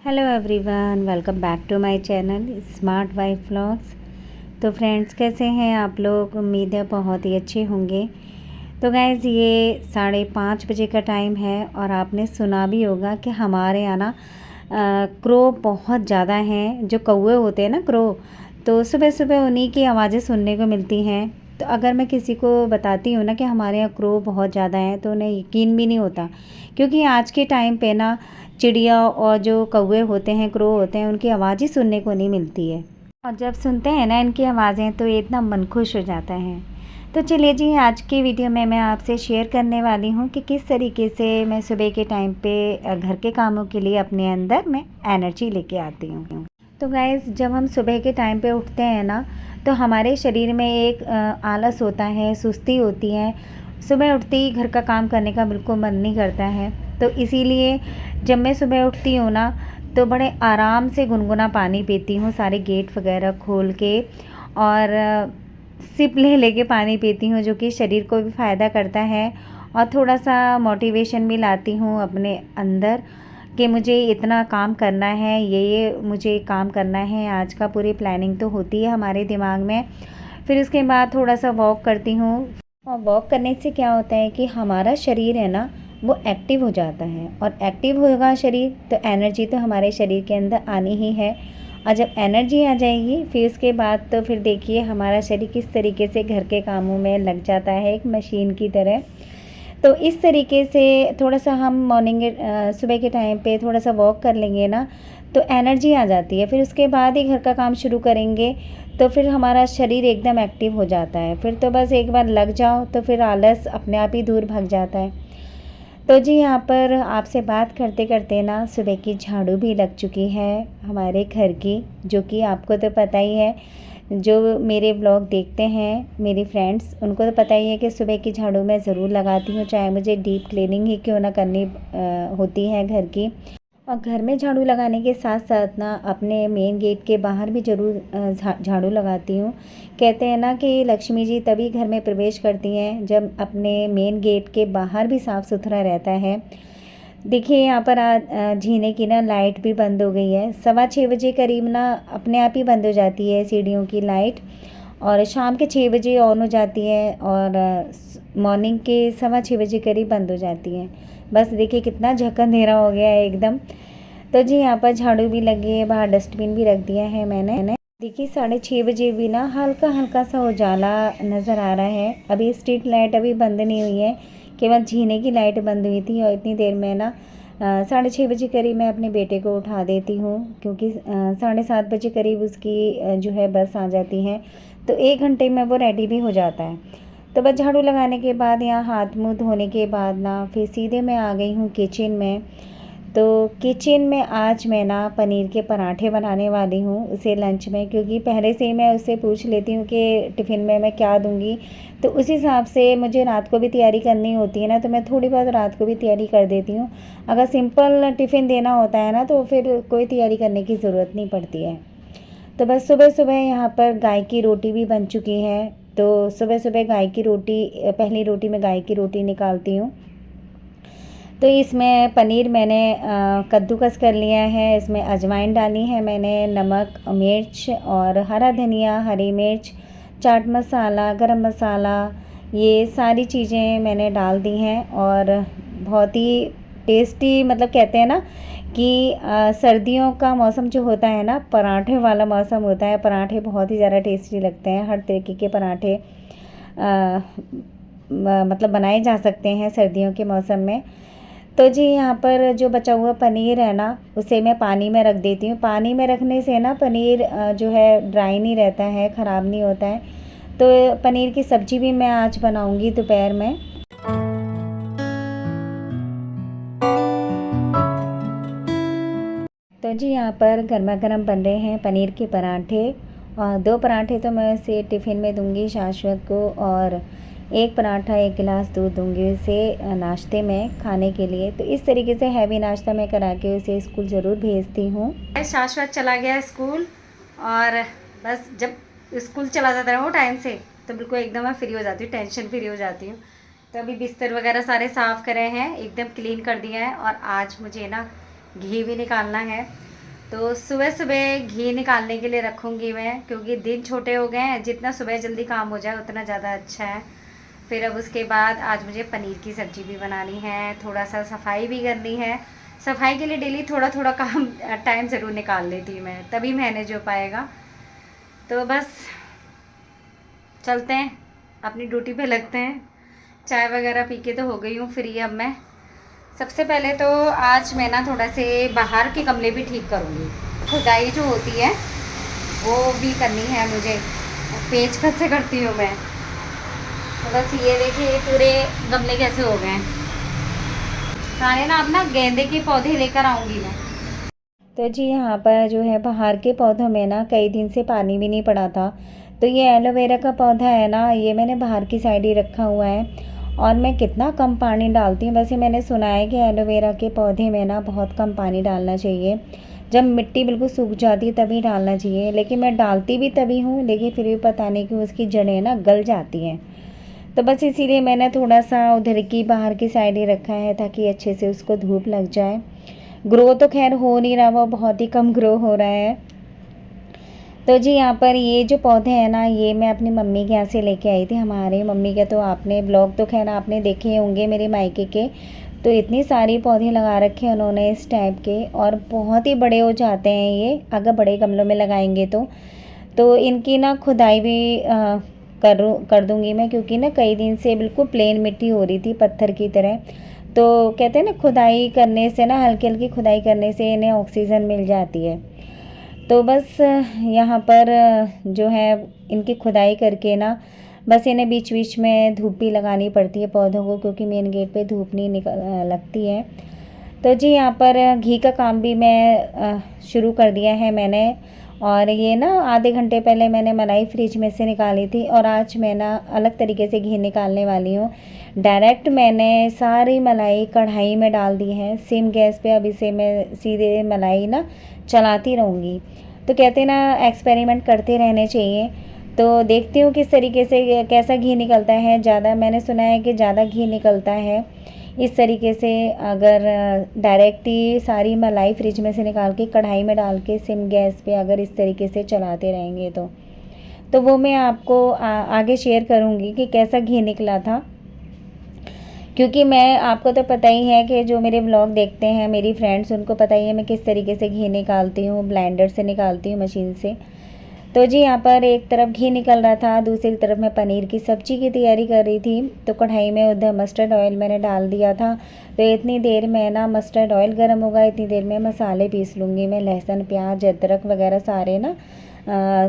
Hello everyone, welcome back to my channel smart wife vlogs. तो friends, कैसे हैं आप लोग? उम्मीद है बहुत ही अच्छे होंगे। तो गाइज़, ये 5:30 बजे का टाइम है और आपने सुना भी होगा कि हमारे यहाँ ना क्रो बहुत ज़्यादा हैं। जो कौवे होते हैं ना, क्रो, तो सुबह सुबह उन्हीं की आवाज़ें सुनने को मिलती हैं। तो अगर मैं किसी को बताती हूँ ना कि हमारे यहाँ क्रो बहुत ज़्यादा हैं, तो उन्हें यकीन भी नहीं होता, क्योंकि आज के टाइम पे ना चिड़िया और जो कौवे होते हैं, क्रो होते हैं, उनकी आवाज़ ही सुनने को नहीं मिलती है। और जब सुनते हैं ना इनकी आवाज़ें, तो इतना मन खुश हो जाता है। तो चलिए जी, आज की वीडियो में मैं आपसे शेयर करने वाली हूँ कि किस तरीके से मैं सुबह के टाइम पे घर के कामों के लिए अपने अंदर में एनर्जी लेके आती हूँ। तो गाइज़, जब हम सुबह के टाइम पे उठते हैं ना, तो हमारे शरीर में एक आलस होता है, सुस्ती होती है। सुबह उठते ही घर का काम करने का बिल्कुल मन नहीं करता है। तो इसीलिए जब मैं सुबह उठती हूँ ना, तो बड़े आराम से गुनगुना पानी पीती हूँ, सारे गेट वगैरह खोल के, और सिप ले लेके पानी पीती हूँ, जो कि शरीर को भी फ़ायदा करता है और थोड़ा सा मोटिवेशन भी लाती हूँ अपने अंदर कि मुझे इतना काम करना है, ये मुझे काम करना है। आज का पूरी प्लानिंग तो होती है हमारे दिमाग में। फिर उसके बाद थोड़ा सा वॉक करती हूँ, और वॉक करने से क्या होता है कि हमारा शरीर है ना, वो एक्टिव हो जाता है, और एक्टिव होगा शरीर तो एनर्जी तो हमारे शरीर के अंदर आनी ही है। और जब एनर्जी आ जाएगी, फिर उसके बाद तो फिर देखिए हमारा शरीर किस तरीके से घर के कामों में लग जाता है, एक मशीन की तरह। तो इस तरीके से थोड़ा सा हम मॉर्निंग सुबह के टाइम पे थोड़ा सा वॉक कर लेंगे ना, तो एनर्जी आ जाती है। फिर उसके बाद ही घर का काम शुरू करेंगे, तो फिर हमारा शरीर एकदम एक्टिव हो जाता है। फिर तो बस एक बार लग जाओ तो फिर आलस अपने आप ही दूर भाग जाता है। तो जी, यहाँ पर आपसे बात करते करते ना सुबह की झाड़ू भी लग चुकी है हमारे घर की, जो कि आपको तो पता ही है। जो मेरे ब्लॉग देखते हैं मेरी फ्रेंड्स, उनको तो पता ही है कि सुबह की झाड़ू मैं ज़रूर लगाती हूँ, चाहे मुझे डीप क्लीनिंग ही क्यों ना करनी होती है घर की। और घर में झाड़ू लगाने के साथ साथ ना अपने मेन गेट के बाहर भी ज़रूर झाड़ू लगाती हूँ। कहते हैं ना कि लक्ष्मी जी तभी घर में प्रवेश करती हैं जब अपने मेन गेट के बाहर भी साफ़ सुथरा रहता है। देखिए, यहाँ पर झीने की ना लाइट भी बंद हो गई है। 6:15 बजे करीब ना अपने आप ही बंद हो जाती है सीढ़ियों की लाइट, और शाम के 6 बजे ऑन हो जाती है, और मॉर्निंग के 6:15 बजे करीब बंद हो जाती है। बस देखिए कितना झक्कन अंधेरा हो गया है एकदम। तो जी, यहाँ पर झाड़ू भी लगी है, बाहर डस्टबिन भी रख दिया है मैंने। देखिए 6:30 बजे भी ना हल्का हल्का सा उजाला नज़र आ रहा है। अभी स्ट्रीट लाइट अभी बंद नहीं हुई है, केवल झीने की लाइट बंद हुई थी। और इतनी देर में ना 6:30 बजे करीब मैं अपने बेटे को उठा देती हूँ, क्योंकि 7:30 बजे करीब उसकी जो है बस आ जाती है। तो 1 घंटे में वो रेडी भी हो जाता है। तो बस झाड़ू लगाने के बाद, यहाँ हाथ मुँह धोने के बाद ना, फिर सीधे मैं आ गई हूँ किचन में। तो किचन में आज मैं ना पनीर के पराठे बनाने वाली हूँ उसे लंच में, क्योंकि पहले से ही मैं उससे पूछ लेती हूँ कि टिफ़िन में मैं क्या दूँगी। तो उस हिसाब से मुझे रात को भी तैयारी करनी होती है ना, तो मैं थोड़ी बहुत रात को भी तैयारी कर देती हूँ। अगर सिंपल टिफ़िन देना होता है ना, तो फिर कोई तैयारी करने की ज़रूरत नहीं पड़ती है। तो बस सुबह सुबह यहाँ पर गाय की रोटी भी बन चुकी है। तो सुबह सुबह गाय की रोटी, पहली रोटी में गाय की रोटी निकालती हूँ। तो इसमें पनीर मैंने कद्दूकस कर लिया है, इसमें अजवाइन डाली है मैंने, नमक, मिर्च और हरा धनिया, हरी मिर्च, चाट मसाला, गरम मसाला, ये सारी चीज़ें मैंने डाल दी हैं। और बहुत ही टेस्टी, मतलब कहते हैं ना कि सर्दियों का मौसम जो होता है ना, पराठे वाला मौसम होता है। पराठे बहुत ही ज़्यादा टेस्टी लगते हैं। हर तरीके के पराठे मतलब बनाए जा सकते हैं सर्दियों के मौसम में। तो जी, यहाँ पर जो बचा हुआ पनीर है ना, उसे मैं पानी में रख देती हूँ। पानी में रखने से ना पनीर जो है ड्राई नहीं रहता है, ख़राब नहीं होता है। तो पनीर की सब्ज़ी भी मैं आज बनाऊँगी दोपहर में। तो जी, यहाँ पर गर्मा गर्म बन रहे हैं पनीर के पराठे, और 2 पराठे तो मैं उसे टिफ़िन में दूँगी शाश्वत को, और 1 पराठा 1 गिलास दूध दूँगी उसे नाश्ते में खाने के लिए। तो इस तरीके से हैवी नाश्ता मैं करा के उसे स्कूल ज़रूर भेजती हूँ। शाश्वत चला गया स्कूल, और बस जब स्कूल चला जाता है वो टाइम से, तो बिल्कुल एकदम मैं फ्री हो जाती हूँ, टेंशन फ्री हो जाती हूँ। तो अभी बिस्तर वगैरह सारे साफ़ करे हैं, एकदम क्लीन कर दिया है। और आज मुझे ना घी भी निकालना है। तो सुबह सुबह घी निकालने के लिए रखूँगी मैं, क्योंकि दिन छोटे हो गए हैं, जितना सुबह जल्दी काम हो जाए उतना ज़्यादा अच्छा है। फिर अब उसके बाद आज मुझे पनीर की सब्ज़ी भी बनानी है, थोड़ा सा सफाई भी करनी है। सफाई के लिए डेली थोड़ा थोड़ा काम टाइम ज़रूर निकाल लेती हूँ मैं, तभी मैनेज हो पाएगा। तो बस चलते हैं, अपनी ड्यूटी पे लगते हैं। चाय वगैरह पी के तो हो गई हूँ फ्री अब मैं। सबसे पहले तो आज मैं ना थोड़ा से बाहर के गमले भी ठीक करूँगी। खुदाई जो होती है वो भी करनी है मुझे, पेचकस से करती हूँ मैं। तो बस ये देखिए पूरे गमले कैसे हो गए हैं। सारे ना अब ना गेंदे के पौधे लेकर आऊँगी मैं। तो जी यहाँ पर जो है बाहर के पौधों में ना कई दिन से पानी भी नहीं पड़ा था। तो ये एलोवेरा का पौधा है ना, ये मैंने बाहर की साइड ही रखा हुआ है और मैं कितना कम पानी डालती हूँ। वैसे मैंने सुना है कि एलोवेरा के पौधे में ना बहुत कम पानी डालना चाहिए, जब मिट्टी बिल्कुल सूख जाती है तभी डालना चाहिए। लेकिन मैं डालती भी तभी हूँ, लेकिन फिर भी पता नहीं कि उसकी जड़ें ना गल जाती हैं। तो बस इसीलिए मैंने थोड़ा सा उधर की बाहर की साइड ही रखा है, ताकि अच्छे से उसको धूप लग जाए। ग्रो तो खैर हो नहीं रहा, वो बहुत ही कम ग्रो हो रहा है। तो जी यहाँ पर ये जो पौधे हैं ना, ये मैं अपनी मम्मी के यहाँ से लेके आई थी। हमारे मम्मी के तो आपने ब्लॉग तो खैर आपने देखे होंगे मेरे मायके के। तो इतनी सारी पौधे लगा रखे हैं उन्होंने इस टाइप के, और बहुत ही बड़े हो जाते हैं ये अगर बड़े गमलों में लगाएंगे तो इनकी ना खुदाई भी कर दूँगी मैं, क्योंकि ना कई दिन से बिल्कुल प्लेन मिट्टी हो रही थी पत्थर की तरह। तो कहते हैं ना खुदाई करने से ना, हल्की हल्की खुदाई करने से इन्हें ऑक्सीजन मिल जाती है। तो बस यहाँ पर जो है इनकी खुदाई करके ना, बस इन्हें बीच बीच में धूप भी लगानी पड़ती है पौधों को, क्योंकि मेन गेट पे धूप नहीं लगती है। तो जी यहाँ पर घी का काम भी मैं शुरू कर दिया है मैंने। और ये ना आधे घंटे पहले मैंने मलाई फ्रिज में से निकाली थी, और आज मैं ना अलग तरीके से घी निकालने वाली हूँ। डायरेक्ट मैंने सारी मलाई कढ़ाई में डाल दी है सिम गैस पे। अब इसे मैं सीधे मलाई ना चलाती रहूँगी। तो कहते हैं ना एक्सपेरिमेंट करते रहने चाहिए। तो देखती हूँ किस तरीके से कैसा घी निकलता है। ज़्यादा मैंने सुना है कि ज़्यादा घी निकलता है इस तरीके से, अगर डायरेक्ट ही सारी मलाई फ्रिज में से निकाल के कढ़ाई में डाल के सिम गैस पे अगर इस तरीके से चलाते रहेंगे तो वो मैं आपको आगे शेयर करूँगी कि कैसा घी निकला था। क्योंकि मैं आपको तो पता ही है कि जो मेरे ब्लॉग देखते हैं मेरी फ्रेंड्स, उनको पता ही है मैं किस तरीके से घी निकालती हूँ, ब्लेंडर से निकालती हूँ, मशीन से। तो जी यहाँ पर एक तरफ घी निकल रहा था, दूसरी तरफ मैं पनीर की सब्ज़ी की तैयारी कर रही थी। तो कढ़ाई में उधर मस्टर्ड ऑयल मैंने डाल दिया था। तो इतनी देर में ना मस्टर्ड ऑयल गर्म होगा, इतनी देर में मसाले पीस लूँगी मैं। लहसुन, प्याज, अदरक वगैरह सारे ना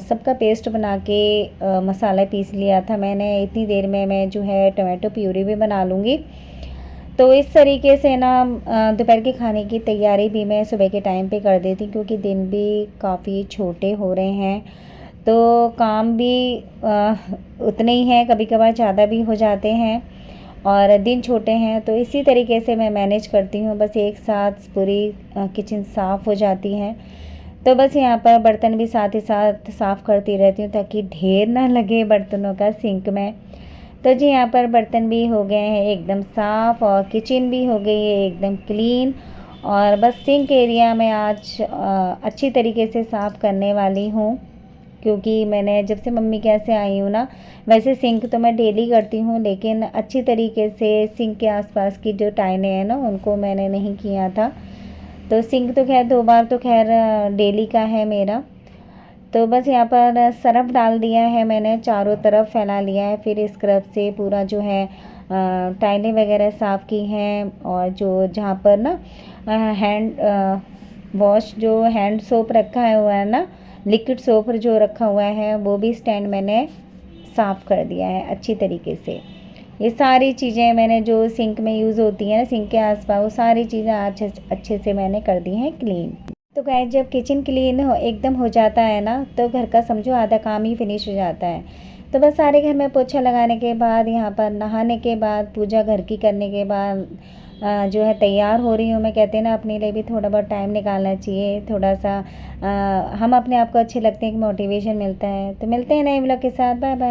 सबका पेस्ट बना के मसाला पीस लिया था मैंने। इतनी देर में मैं जो है टमाटो प्यूरी भी बना लूँगी। तो इस तरीके से ना दोपहर के खाने की तैयारी भी मैं सुबह के टाइम पे कर देती, क्योंकि दिन भी काफ़ी छोटे हो रहे हैं। तो काम भी उतने ही हैं, कभी कभार ज़्यादा भी हो जाते हैं, और दिन छोटे हैं। तो इसी तरीके से मैं मैनेज करती हूँ, बस एक साथ पूरी किचन साफ़ हो जाती है। तो बस यहाँ पर बर्तन भी साथ ही साथ साफ़ करती रहती हूँ, ताकि ढेर ना लगे बर्तनों का सिंक में। तो जी यहाँ पर बर्तन भी हो गए हैं एकदम साफ़, और किचन भी हो गई है एकदम क्लीन। और बस सिंक एरिया में आज अच्छी तरीके से साफ़ करने वाली हूँ, क्योंकि मैंने जब से मम्मी के यहाँ से आई हूँ ना, वैसे सिंक तो मैं डेली करती हूँ, लेकिन अच्छी तरीके से सिंक के आसपास की जो टाइलें हैं ना, उनको मैंने नहीं किया था। तो सिंक तो खैर 2 बार तो खैर डेली का है मेरा। तो बस यहाँ पर सरफ डाल दिया है मैंने, चारों तरफ फैला लिया है। फिर स्क्रब से पूरा जो है टाइलें वगैरह साफ़ की हैं। और जो जहाँ पर ना हैंड वॉश जो हैंड सोप रखा हुआ है ना, लिक्विड सोप जो रखा हुआ है, वो भी स्टैंड मैंने साफ़ कर दिया है अच्छी तरीके से। ये सारी चीज़ें मैंने जो सिंक में यूज़ होती हैं ना, सिंक के आसपास, वो सारी चीज़ें अच्छे से मैंने कर दी हैं क्लीन। तो गाइस जब किचन क्लीन एकदम हो जाता है ना, तो घर का समझो आधा काम ही फिनिश हो जाता है। तो बस सारे घर में पोछा लगाने के बाद, यहाँ पर नहाने के बाद, पूजा घर की करने के बाद जो है तैयार हो रही हूँ मैं। कहते हैं ना अपने लिए भी थोड़ा बहुत टाइम निकालना चाहिए, थोड़ा सा हम अपने आप को अच्छे लगते हैं कि मोटिवेशन मिलता है। तो मिलते हैं नए व्लॉग के साथ, बाय बाय।